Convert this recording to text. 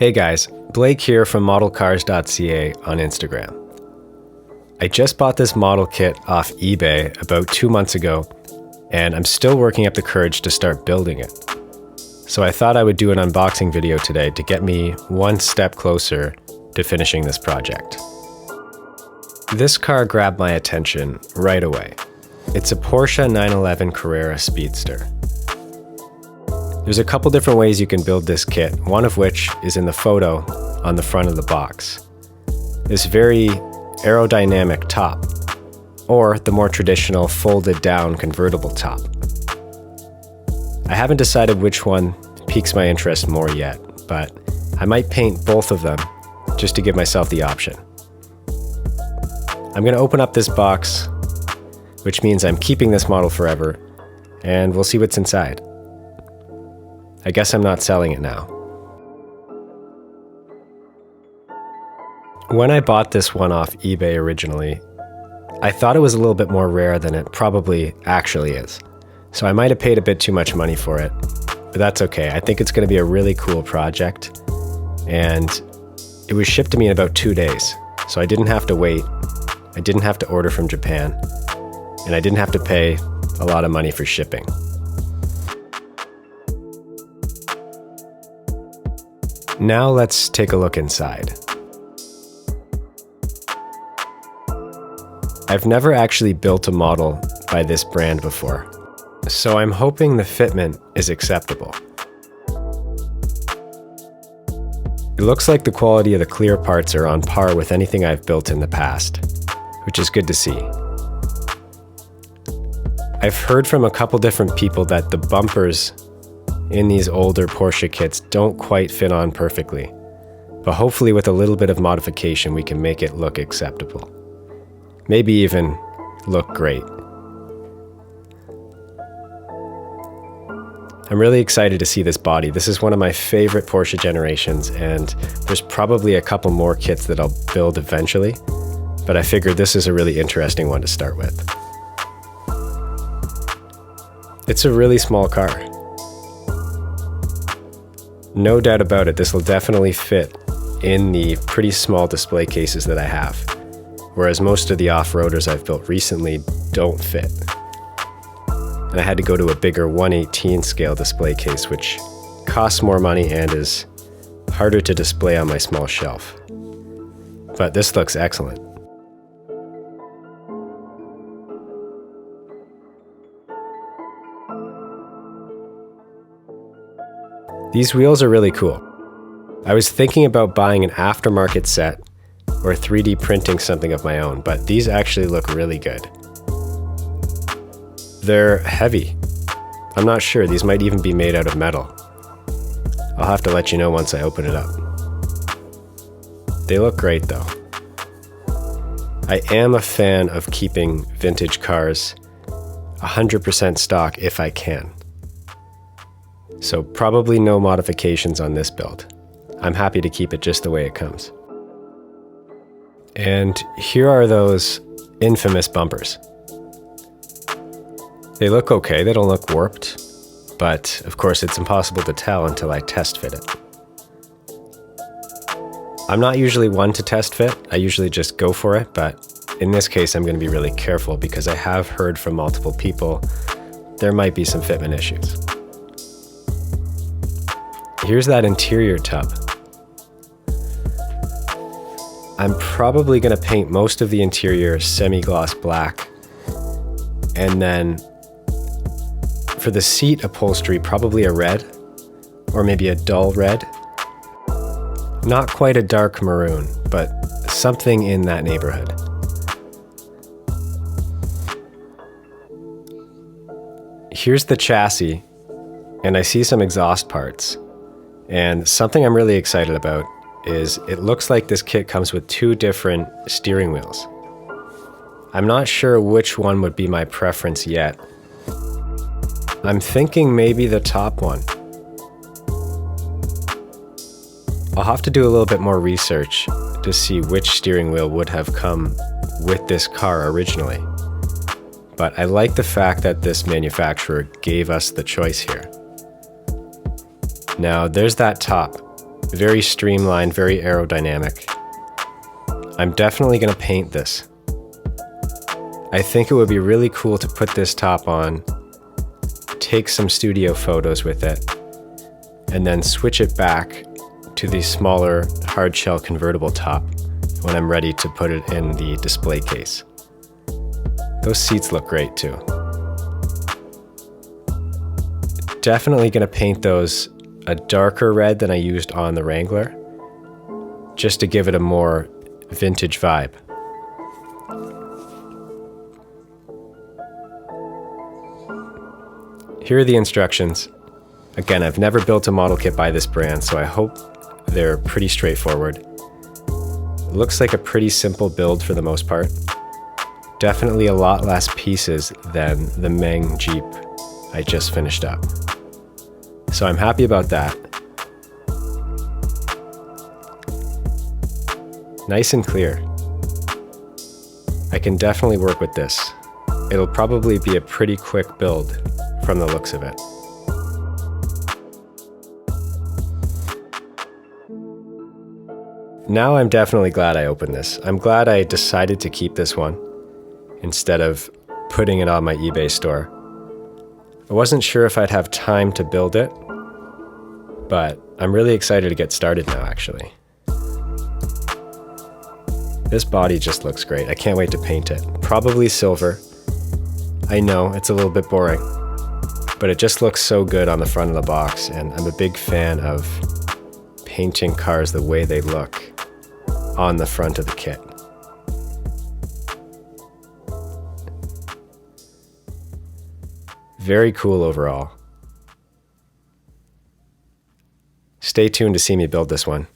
Hey guys, Blake here from modelcars.ca on Instagram. I just bought this model kit off eBay about 2 months ago, and I'm still working up the courage to start building it. So I thought I would do an unboxing video today to get me one step closer to finishing this project. This car grabbed my attention right away. It's a Porsche 911 Carrera Speedster. There's a couple different ways you can build this kit, one of which is in the photo on the front of the box. This very aerodynamic top, or the more traditional folded down convertible top. I haven't decided which one piques my interest more yet, but I might paint both of them just to give myself the option. I'm going to open up this box, which means I'm keeping this model forever, and we'll see what's inside. I guess I'm not selling it now. When I bought this one off eBay originally, I thought it was a little bit more rare than it probably actually is. So I might have paid a bit too much money for it, but that's okay. I think it's going to be a really cool project. And it was shipped to me in about 2 days. So I didn't have to wait. I didn't have to order from Japan. And I didn't have to pay a lot of money for shipping. Now let's take a look inside. I've never actually built a model by this brand before, so I'm hoping the fitment is acceptable. It looks like the quality of the clear parts are on par with anything I've built in the past, which is good to see. I've heard from a couple different people that the bumpers in these older Porsche kits don't quite fit on perfectly, but hopefully with a little bit of modification we can make it look acceptable. Maybe even look great. I'm really excited to see this body. This is one of my favorite Porsche generations, and there's probably a couple more kits that I'll build eventually, but I figured this is a really interesting one to start with. It's a really small car. No doubt about it, this will definitely fit in the pretty small display cases that I have, whereas most of the off-roaders I've built recently don't fit. And I had to go to a bigger 1/18 scale display case, which costs more money and is harder to display on my small shelf. But this looks excellent. These wheels are really cool. I was thinking about buying an aftermarket set or 3D printing something of my own, but these actually look really good. They're heavy. I'm not sure, these might even be made out of metal. I'll have to let you know once I open it up. They look great though. I am a fan of keeping vintage cars 100% stock if I can. So probably no modifications on this build. I'm happy to keep it just the way it comes. And here are those infamous bumpers. They look okay, they don't look warped, but of course it's impossible to tell until I test fit it. I'm not usually one to test fit, I usually just go for it, but in this case I'm going to be really careful because I have heard from multiple people there might be some fitment issues. Here's that interior tub. I'm probably going to paint most of the interior semi-gloss black, and then for the seat upholstery probably a red, or maybe a dull red. Not quite a dark maroon, but something in that neighborhood. Here's the chassis, and I see some exhaust parts. And something I'm really excited about is it looks like this kit comes with 2 different steering wheels. I'm not sure which one would be my preference yet. I'm thinking maybe the top one. I'll have to do a little bit more research to see which steering wheel would have come with this car originally. But I like the fact that this manufacturer gave us the choice here. Now there's that top, Very streamlined, very aerodynamic. I'm definitely going to paint this. I think it would be really cool to put this top on, take some studio photos with it, and then switch it back to the smaller hardshell convertible top when I'm ready to put it in the display case. Those seats look great too. Definitely going to paint those a darker red than I used on the Wrangler, just to give it a more vintage vibe. Here are the instructions. Again, I've never built a model kit by this brand, so I hope they're pretty straightforward. It looks like a pretty simple build for the most part. Definitely a lot less pieces than the Meng Jeep I just finished up. So I'm happy about that. Nice and clear. I can definitely work with this. It'll probably be a pretty quick build from the looks of it. Now I'm definitely glad I opened this. I'm glad I decided to keep this one instead of putting it on my eBay store. I wasn't sure if I'd have time to build it, but I'm really excited to get started now, actually. This body just looks great. I can't wait to paint it. Probably silver. I know, it's a little bit boring, but it just looks so good on the front of the box, and I'm a big fan of painting cars the way they look on the front of the kit. Very cool overall. Stay tuned to see me build this one.